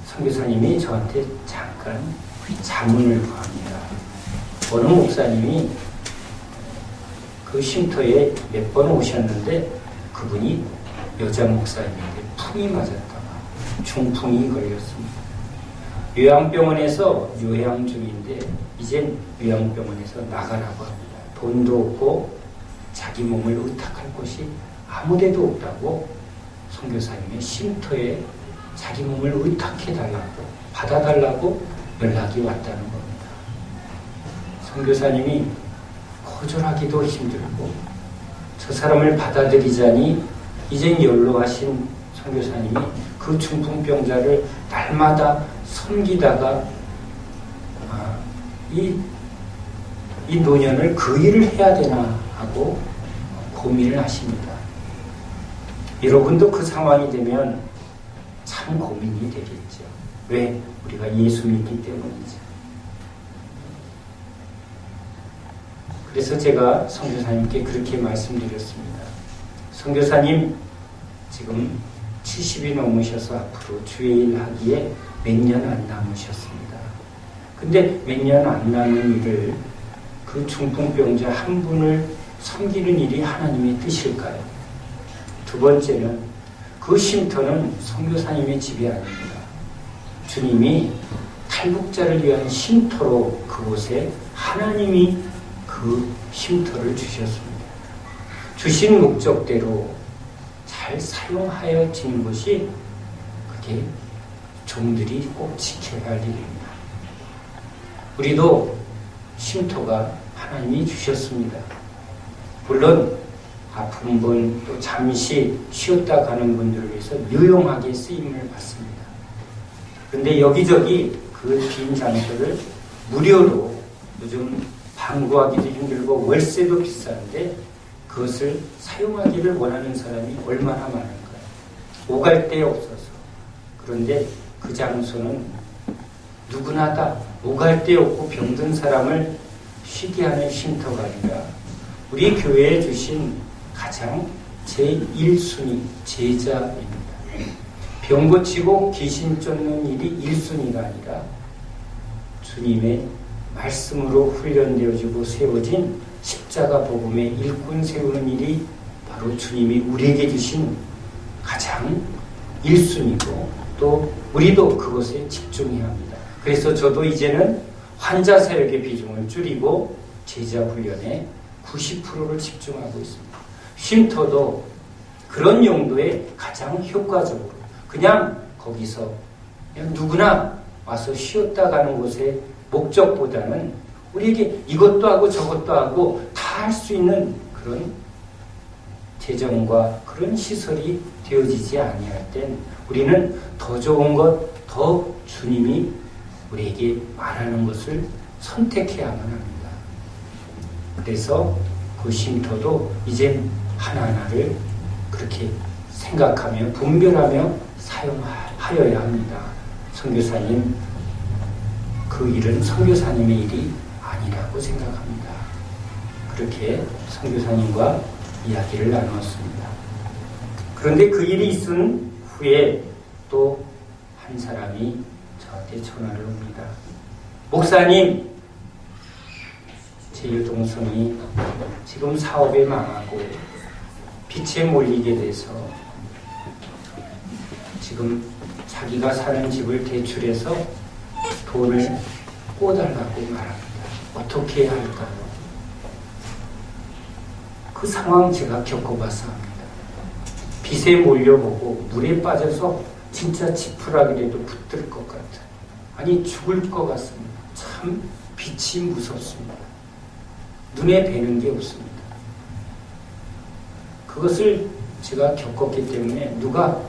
선교사님이 저한테 잠깐 자문을 구합니다. 어느 목사님이 그 쉼터에 몇 번 오셨는데 그분이 여자 목사님인데 풍이 맞았다가 중풍이 걸렸습니다. 요양병원에서 요양 중인데 이젠 요양병원에서 나가라고 합니다. 돈도 없고 자기 몸을 의탁할 곳이 아무데도 없다고 선교사님의 쉼터에 자기 몸을 의탁해달라고 받아달라고 연락이 왔다는 겁니다. 선교사님이 거절하기도 힘들고 저 사람을 받아들이자니 이젠 연로하신 선교사님이 그 중풍병자를 날마다 섬기다가 이 노년을 그 일을 해야 되나 하고 고민을 하십니다. 여러분도 그 상황이 되면 참 고민이 되겠죠. 왜? 우리가 예수 믿기 때문이죠. 그래서 제가 선교사님께 그렇게 말씀드렸습니다. 선교사님, 지금 70이 넘으셔서 앞으로 주의 일 하기에 몇 년 안 남으셨습니다. 근데 몇 년 안 남은 일을 그 중풍병자 한 분을 섬기는 일이 하나님의 뜻일까요? 두 번째는 그 쉼터는 선교사님의 집이 아닙니다. 주님이 탈북자를 위한 쉼터로 그곳에 하나님이 그 쉼터를 주셨습니다. 주신 목적대로 잘 사용하여진 것이 그게 종들이 꼭 지켜야 할 일입니다. 우리도 쉼터가 하나님이 주셨습니다. 물론 아픈 분, 또 잠시 쉬었다 가는 분들을 위해서 유용하게 쓰임을 받습니다. 그런데 여기저기 그 빈 장소를 무료로 요즘 방구하기도 힘들고 월세도 비싼데 그것을 사용하기를 원하는 사람이 얼마나 많은가요? 오갈 데 없어서. 그런데 그 장소는 누구나 다 오갈 데 없고 병든 사람을 쉬게 하는 쉼터가 아니라 우리 교회에 주신 가장 제1순위 제자입니다. 병 고치고 귀신 쫓는 일이 1순위가 아니라 주님의 말씀으로 훈련되어지고 세워진 십자가 복음의 일꾼 세우는 일이 바로 주님이 우리에게 주신 가장 1순위고 또 우리도 그것에 집중해야 합니다. 그래서 저도 이제는 환자 사역의 비중을 줄이고 제자 훈련에 90%를 집중하고 있습니다. 쉼터도 그런 용도에 가장 효과적으로 그냥 거기서 그냥 누구나 와서 쉬었다 가는 곳의 목적보다는 우리에게 이것도 하고 저것도 하고 다 할 수 있는 그런 재정과 그런 시설이 되어지지 아니할 땐 우리는 더 좋은 것, 더 주님이 우리에게 말하는 것을 선택해야만 합니다. 그래서 그 쉼터도 이제 하나하나를 그렇게 생각하며 분별하며 사용하여야 합니다. 선교사님, 그 일은 선교사님의 일이 아니라고 생각합니다. 그렇게 선교사님과 이야기를 나누었습니다. 그런데 그 일이 있은 후에 또 한 사람이 저한테 전화를 옵니다. 목사님, 제1동성이 지금 사업에 망하고 빚에 몰리게 돼서 지금 자기가 사는 집을 대출해서 돈을 꿔달라고 말합니다. 어떻게 해야 할까요? 그 상황 제가 겪어봐서 합니다. 빚에 몰려보고 물에 빠져서 진짜 지푸라기라도 붙들 것 같아. 아니 죽을 것 같습니다. 참 빛이 무섭습니다. 눈에 뵈는 게 없습니다. 그것을 제가 겪었기 때문에 누가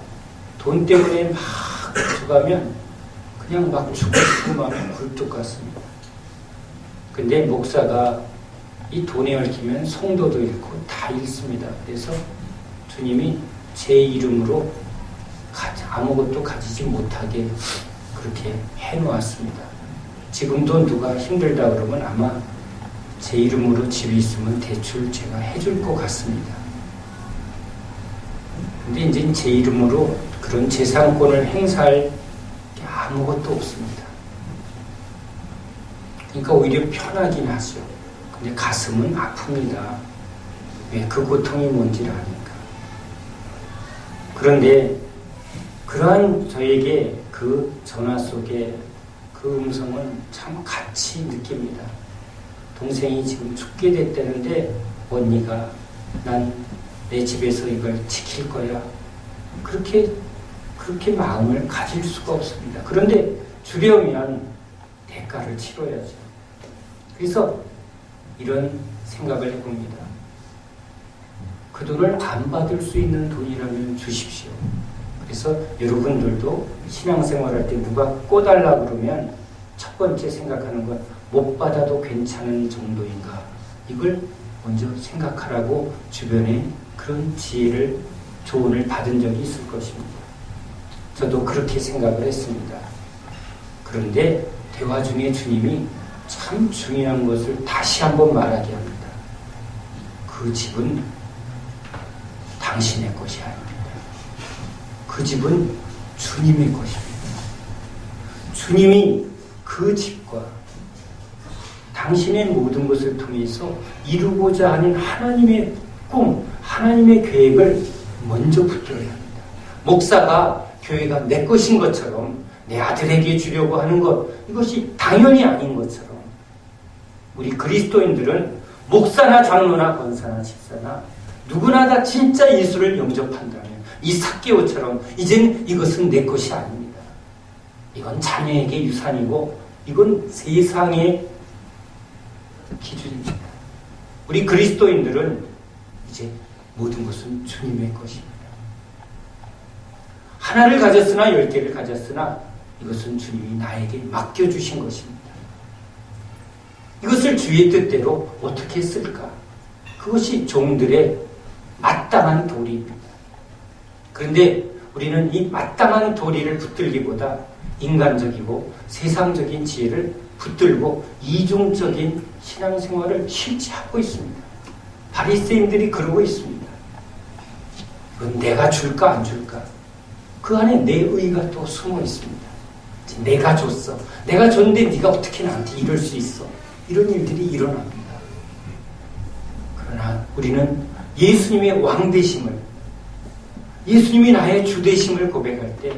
돈 때문에 막 가져가면 그냥 막 죽고 싶은 마음이 굴뚝 같습니다. 근데 목사가 이 돈에 얽히면 성도도 잃고 다 잃습니다. 그래서 주님이 제 이름으로 아무것도 가지지 못하게 그렇게 해놓았습니다. 지금도 누가 힘들다 그러면 아마 제 이름으로 집이 있으면 대출 제가 해줄 것 같습니다. 근데 이제 제 이름으로 그런 재산권을 행사할 게 아무것도 없습니다. 그러니까 오히려 편하긴 하죠. 근데 가슴은 아픕니다. 왜? 그 고통이 뭔지를 아니까. 그런데 그러한 저에게 그 전화 속에 그 음성은 참 같이 느낍니다. 동생이 지금 죽게 됐다는데 언니가 난 내 집에서 이걸 지킬 거야. 그렇게 마음을 가질 수가 없습니다. 그런데 주려면 대가를 치러야죠. 그래서 이런 생각을 해봅니다. 그 돈을 안 받을 수 있는 돈이라면 주십시오. 그래서 여러분들도 신앙생활할 때 누가 꿔달라 그러면 첫 번째 생각하는 건 못 받아도 괜찮은 정도인가. 이걸 먼저 생각하라고 주변에 그런 지혜를, 조언을 받은 적이 있을 것입니다. 저도 그렇게 생각을 했습니다. 그런데 대화 중에 주님이 참 중요한 것을 다시 한번 말하게 합니다. 그 집은 당신의 것이 아닙니다. 그 집은 주님의 것입니다. 주님이 그 집과 당신의 모든 것을 통해서 이루고자 하는 하나님의 꿈, 하나님의 계획을 먼저 붙들어야 합니다. 목사가 교회가 내 것인 것처럼 내 아들에게 주려고 하는 것, 이것이 당연히 아닌 것처럼 우리 그리스도인들은 목사나 장로나 권사나 집사나 누구나 다 진짜 예수를 영접한다면 이 삭개오처럼 이젠 이것은 내 것이 아닙니다. 이건 자녀에게 유산이고 이건 세상의 기준입니다. 우리 그리스도인들은 이제 모든 것은 주님의 것입니다. 하나를 가졌으나 10개를 가졌으나 이것은 주님이 나에게 맡겨주신 것입니다. 이것을 주의 뜻대로 어떻게 쓸까? 그것이 종들의 마땅한 도리입니다. 그런데 우리는 이 마땅한 도리를 붙들기보다 인간적이고 세상적인 지혜를 붙들고 이중적인 신앙생활을 실제하고 있습니다. 바리새인들이 그러고 있습니다. 이건 내가 줄까 안 줄까? 그 안에 내 의가 또 숨어 있습니다. 내가 줬어. 내가 줬는데 네가 어떻게 나한테 이럴 수 있어? 이런 일들이 일어납니다. 그러나 우리는 예수님의 왕되심을, 예수님이 나의 주되심을 고백할 때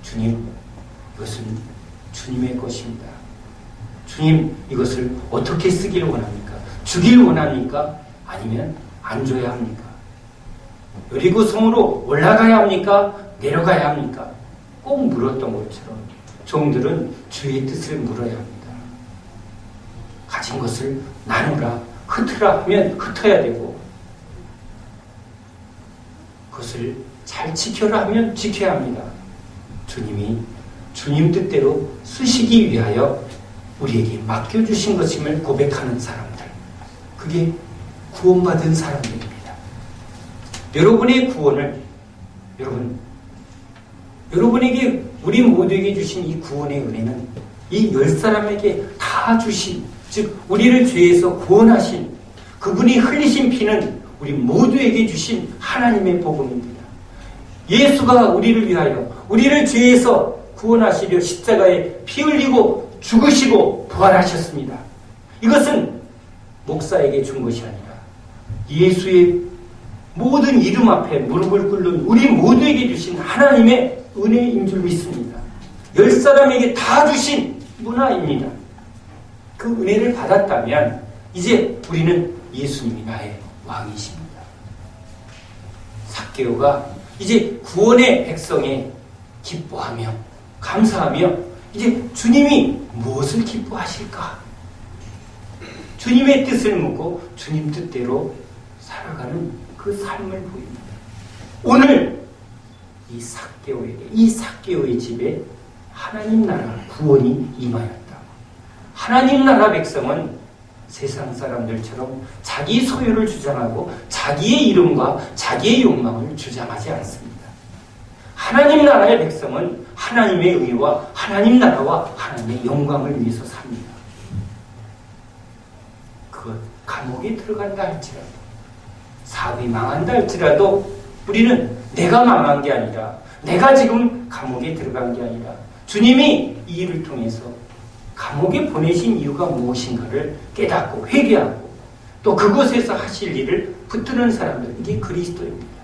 주님, 이것은 주님의 것입니다. 주님, 이것을 어떻게 쓰길 원합니까? 주길 원합니까? 아니면 안 줘야 합니까? 여리고 성으로 올라가야 합니까? 내려가야 합니까? 꼭 물었던 것처럼 종들은 주의 뜻을 물어야 합니다. 가진 것을 나누라, 흩으라 하면 흩어야 되고 그것을 잘 지켜라 하면 지켜야 합니다. 주님이 주님 뜻대로 쓰시기 위하여 우리에게 맡겨주신 것임을 고백하는 사람들, 그게 구원받은 사람들입니다. 여러분의 구원을, 여러분에게, 우리 모두에게 주신 이 구원의 은혜는 이 10사람에게 다 주신, 즉 우리를 죄에서 구원하신 그분이 흘리신 피는 우리 모두에게 주신 하나님의 복음입니다. 예수가 우리를 위하여, 우리를 죄에서 구원하시려 십자가에 피 흘리고 죽으시고 부활하셨습니다. 이것은 목사에게 준 것이 아니라 예수의 모든 이름 앞에 무릎을 꿇는 우리 모두에게 주신 하나님의 은혜인 줄 믿습니다. 10사람에게 다 주신 문화입니다. 그 은혜를 받았다면 이제 우리는 예수님이 나의 왕이십니다. 삭개오가 이제 구원의 백성에 기뻐하며 감사하며 이제 주님이 무엇을 기뻐하실까? 주님의 뜻을 묻고 주님 뜻대로 살아가는 그 삶을 보입니다. 오늘 이 삭개오의 집에 하나님 나라 구원이 임하였다. 하나님 나라 백성은 세상 사람들처럼 자기 소유를 주장하고 자기의 이름과 자기의 욕망을 주장하지 않습니다. 하나님 나라의 백성은 하나님의 의와 하나님 나라와 하나님의 영광을 위해서 삽니다. 그 감옥에 들어간다 할지라도, 사업이 망한다 할지라도 우리는 내가 망한 게 아니라, 내가 지금 감옥에 들어간 게 아니라 주님이 이 일을 통해서 감옥에 보내신 이유가 무엇인가를 깨닫고 회개하고 또 그곳에서 하실 일을 붙드는 사람들, 이게 그리스도입니다.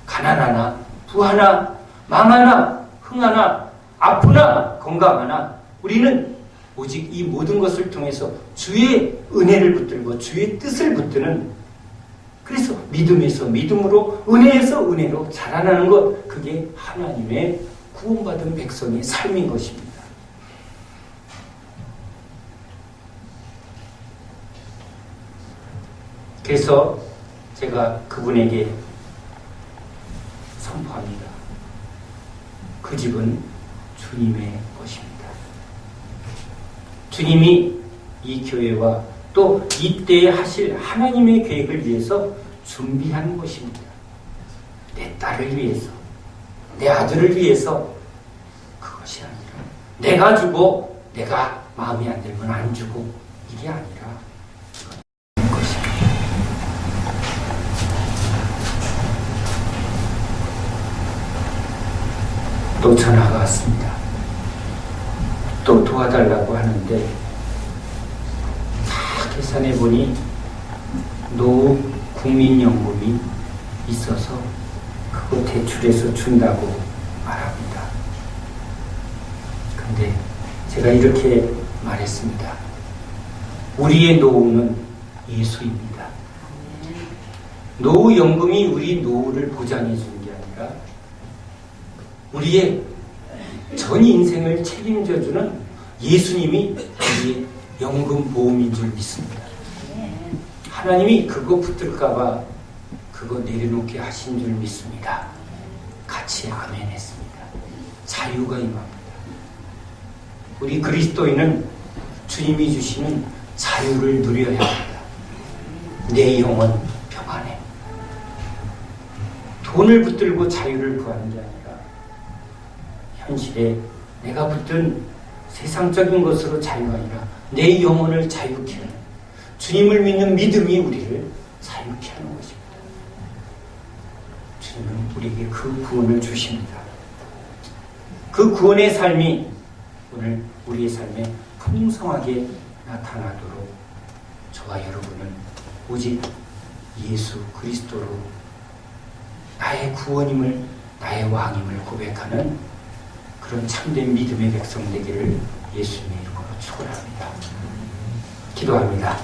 가난하나 부하나 망하나 흥하나 아프나 건강하나 우리는 오직 이 모든 것을 통해서 주의 은혜를 붙들고 주의 뜻을 붙드는, 그래서 믿음에서 믿음으로 은혜에서 은혜로 자라나는 것, 그게 하나님의 구원받은 백성의 삶인 것입니다. 그래서 제가 그분에게 선포합니다. 그 집은 주님의 것입니다. 주님이 이 교회와 또 이때에 하실 하나님의 계획을 위해서 준비한 것입니다. 내 딸을 위해서, 내 아들을 위해서, 그것이 아니라 내가 주고 내가 마음에 안 들면 안 주고, 이게 아니라 것입니다. 또 전화가 왔습니다. 또 도와달라고 하는데 다 계산해 보니 노후 국민연금이 있어서 그거 대출해서 준다고 말합니다. 근데 제가 이렇게 말했습니다. 우리의 노후는 예수입니다. 노후연금이 우리 노후를 보장해 주는 게 아니라 우리의 전 인생을 책임져주는 예수님이 우리의 연금보험인 줄 믿습니다. 하나님이 그거 붙들까봐 그거 내려놓게 하신 줄 믿습니다. 같이 아멘 했습니다. 자유가 임합니다. 우리 그리스도인은 주님이 주시는 자유를 누려야 합니다. 내 영혼 평안해. 돈을 붙들고 자유를 구하는 게 아니라 현실에 내가 붙든 세상적인 것으로 자유가 아니라 내 영혼을 자유케 하는, 주님을 믿는 믿음이 우리를 자유케 하는 것입니다. 주님은 우리에게 그 구원을 주십니다. 그 구원의 삶이 오늘 우리의 삶에 풍성하게 나타나도록 저와 여러분은 오직 예수 그리스도로 나의 구원임을, 나의 왕임을 고백하는 그런 참된 믿음의 백성 되기를 예수님의 이름으로 축원합니다. 기도합니다.